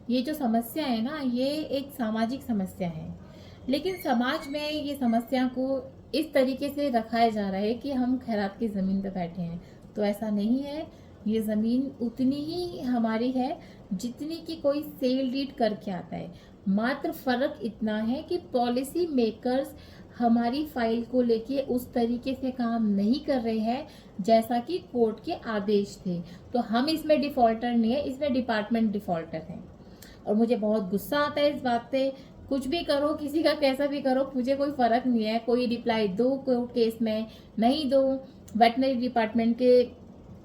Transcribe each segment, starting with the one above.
ये जो समस्या है ना, ये एक सामाजिक समस्या है। लेकिन समाज में ये समस्या को इस तरीके से रखाया जा रहा है कि हम खैरात की ज़मीन पे बैठे हैं, तो ऐसा नहीं है। ये ज़मीन उतनी ही हमारी है जितनी कि कोई सेल डीड करके आता है। मात्र फ़र्क इतना है कि पॉलिसी मेकर्स हमारी फाइल को लेके उस तरीके से काम नहीं कर रहे हैं जैसा कि कोर्ट के आदेश थे। तो हम इसमें डिफ़ॉल्टर नहीं है, इसमें डिपार्टमेंट डिफ़ॉल्टर है। और मुझे बहुत गुस्सा आता है इस बात पे। कुछ भी करो, किसी का कैसा भी करो, मुझे कोई फ़र्क नहीं है। कोई रिप्लाई दो कोर्ट केस में, नहीं दो, वेटनरी डिपार्टमेंट के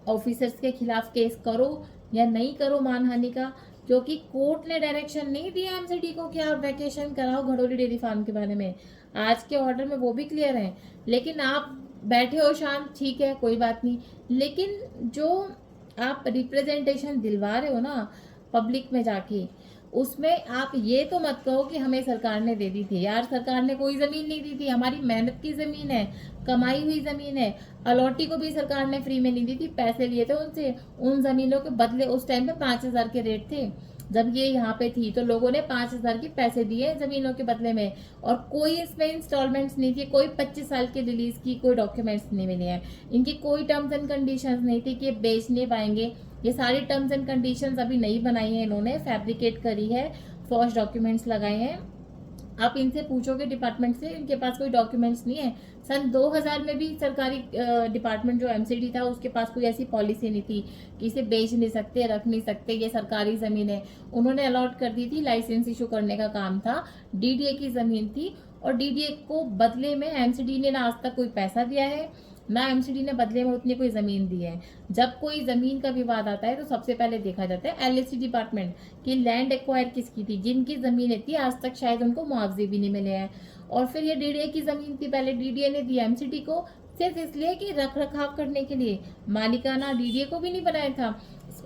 ऑफिसर्स के खिलाफ केस करो या नहीं करो मानहानि का, क्योंकि कोर्ट ने डायरेक्शन नहीं दिया एमसीडी को कि आप वैकेशन कराओ घड़ोली डेयरी फार्म के बारे में। आज के ऑर्डर में वो भी क्लियर है, लेकिन आप बैठे हो शांत, ठीक है, कोई बात नहीं। लेकिन जो आप रिप्रेजेंटेशन दिलवा रहे हो ना पब्लिक में जाके, उसमें आप ये तो मत कहो कि हमें सरकार ने दे दी थी। यार, सरकार ने कोई ज़मीन नहीं दी थी, हमारी मेहनत की ज़मीन है, कमाई हुई ज़मीन है। अलॉटी को भी सरकार ने फ्री में नहीं दी थी, पैसे लिए थे उनसे। उन ज़मीनों के बदले उस टाइम पे 5,000 के रेट थे जब ये यहाँ पे थी, तो लोगों ने 5,000 के पैसे दिए ज़मीनों के बदले में। और कोई इसमें इंस्टॉलमेंट्स नहीं थी, कोई 25 साल की रिलीज की कोई डॉक्यूमेंट्स नहीं मिले हैं, इनकी कोई टर्म्स एंड कंडीशंस नहीं थी कि ये बेच नहीं पाएंगे। ये सारी टर्म्स एंड कंडीशंस अभी नहीं बनाई है इन्होंने, फैब्रिकेट करी है, फॉर्ज डॉक्यूमेंट्स लगाए हैं। आप इनसे पूछोगे डिपार्टमेंट से, इनके पास कोई डॉक्यूमेंट्स नहीं है। सन 2000 में भी सरकारी डिपार्टमेंट जो एमसीडी था उसके पास कोई ऐसी पॉलिसी नहीं थी कि इसे बेच नहीं सकते, रख नहीं सकते, ये सरकारी ज़मीन है। उन्होंने अलॉट कर दी थी, लाइसेंस इशू करने का काम था, डीडीए की ज़मीन थी। और डीडीए को बदले में एमसीडी ने ना आज तक कोई पैसा दिया है, ना एमसीडी ने बदले में उतनी कोई ज़मीन दी है। जब कोई ज़मीन का विवाद आता है तो सबसे पहले देखा जाता है एलएसी डिपार्टमेंट कि लैंड एक्वायर किसकी थी। जिनकी ज़मीनें थी आज तक शायद उनको मुआवजे भी नहीं मिले हैं। और फिर ये डीडीए की ज़मीन थी, पहले डीडीए ने दी एमसीडी को सिर्फ इसलिए कि रख रखाव करने के लिए। मालिकाना डीडीए को भी नहीं बनाया था,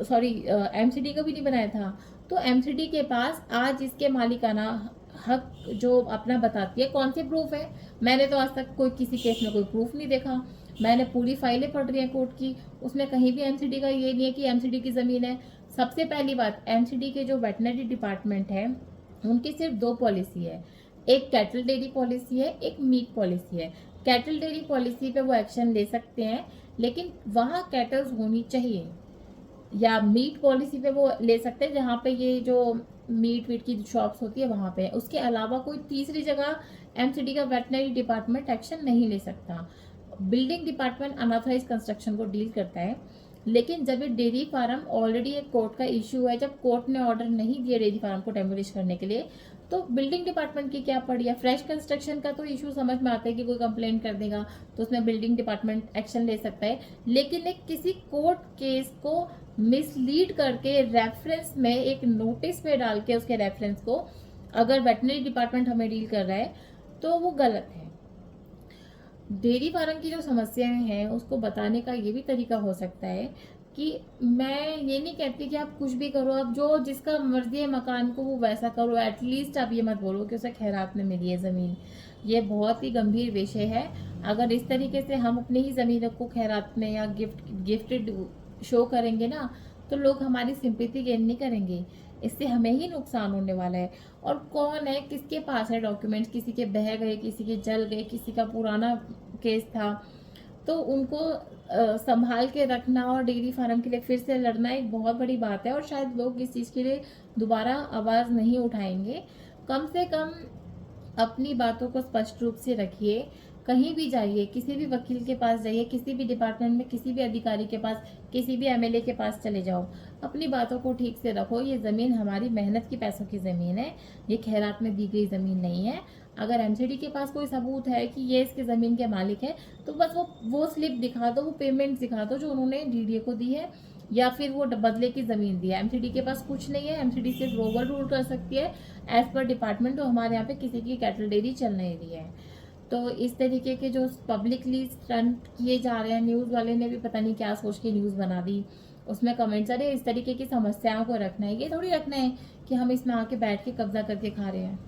सॉरी, एमसीडी को भी नहीं बनाया था। तो एमसीडी के पास आज इसके मालिकाना हक जो अपना बताती है, कौन से प्रूफ है? मैंने तो आज तक कोई किसी केस में कोई प्रूफ नहीं देखा। मैंने पूरी फाइलें पढ़ रही हैं कोर्ट की, उसमें कहीं भी एमसीडी का ये नहीं है कि एमसीडी की ज़मीन है। सबसे पहली बात, एमसीडी के जो वेटनरी डिपार्टमेंट है उनकी सिर्फ दो पॉलिसी है, एक कैटल डेयरी पॉलिसी है, एक मीट पॉलिसी है। कैटल डेयरी पॉलिसी पे वो एक्शन ले सकते हैं, लेकिन वहाँ कैटल्स होनी चाहिए। या मीट पॉलिसी पे वो ले सकते हैं जहाँ पे ये जो मीट वीट की शॉप्स होती है वहाँ पे। उसके अलावा कोई तीसरी जगह एमसीडी का वेटनरी डिपार्टमेंट एक्शन नहीं ले सकता। बिल्डिंग डिपार्टमेंट अनऑथराइज कंस्ट्रक्शन को डील करता है। लेकिन जब ये डेयरी फार्म ऑलरेडी एक कोर्ट का इशू है, जब कोर्ट ने ऑर्डर नहीं दिया डेयरी फार्म को डेमोलिश करने के लिए, तो बिल्डिंग डिपार्टमेंट की क्या पड़ी है? फ्रेश कंस्ट्रक्शन का तो इशू समझ में आता है कि कोई कंप्लेंट कर देगा तो उसमें बिल्डिंग डिपार्टमेंट एक्शन ले सकता है। लेकिन एक किसी कोर्ट केस को मिसलीड करके रेफरेंस में एक नोटिस पे डाल के उसके रेफरेंस को अगर वेटनरी डिपार्टमेंट हमें डील कर रहा है तो वो गलत है। डेयरी फार्म की जो समस्याएं हैं उसको बताने का ये भी तरीका हो सकता है कि मैं ये नहीं कहती कि आप कुछ भी करो, आप जो जिसका मर्जी है मकान को वो वैसा करो। एटलीस्ट आप ये मत बोलो कि उसे खैरात में मिली है ज़मीन। ये बहुत ही गंभीर विषय है। अगर इस तरीके से हम अपनी ही ज़मीन को खैरात में या गिफ्टेड शो करेंगे ना, तो लोग हमारी सिंपैथी गेन नहीं करेंगे, इससे हमें ही नुकसान होने वाला है। और कौन है, किसके पास है डॉक्यूमेंट्स? किसी के बह गए, किसी के जल गए, किसी का पुराना केस था, तो उनको संभाल के रखना और डेयरी फार्म के लिए फिर से लड़ना एक बहुत बड़ी बात है। और शायद लोग इस चीज़ के लिए दोबारा आवाज़ नहीं उठाएंगे। कम से कम अपनी बातों को स्पष्ट रूप से रखिए। कहीं भी जाइए, किसी भी वकील के पास जाइए, किसी भी डिपार्टमेंट में किसी भी अधिकारी के पास, किसी भी एमएलए के पास चले जाओ, अपनी बातों को ठीक से रखो। ये ज़मीन हमारी मेहनत की पैसों की ज़मीन है, ये खैरात में दी गई ज़मीन नहीं है। अगर एमसीडी के पास कोई सबूत है कि ये इसके ज़मीन के मालिक है, तो बस वो स्लिप दिखा दो, वो पेमेंट दिखा दो जो उन्होंने डीडीए को दी है, या फिर वो बदले की ज़मीन दी है। एमसीडी के पास कुछ नहीं है, एमसीडी सिर्फ ओवर रूल कर सकती है एज पर डिपार्टमेंट। तो हमारे यहाँ पे किसी की कैटल डेयरी चल नहीं रही है। तो इस तरीके के जो पब्लिकली स्टंट किए जा रहे हैं, न्यूज़ वाले ने भी पता नहीं क्या सोच के न्यूज़ बना दी, उसमें कमेंट्स, अरे इस तरीके की समस्याओं को रखना है, ये थोड़ी रखना है कि हम इसमें आके बैठ के कब्जा करके खा रहे हैं।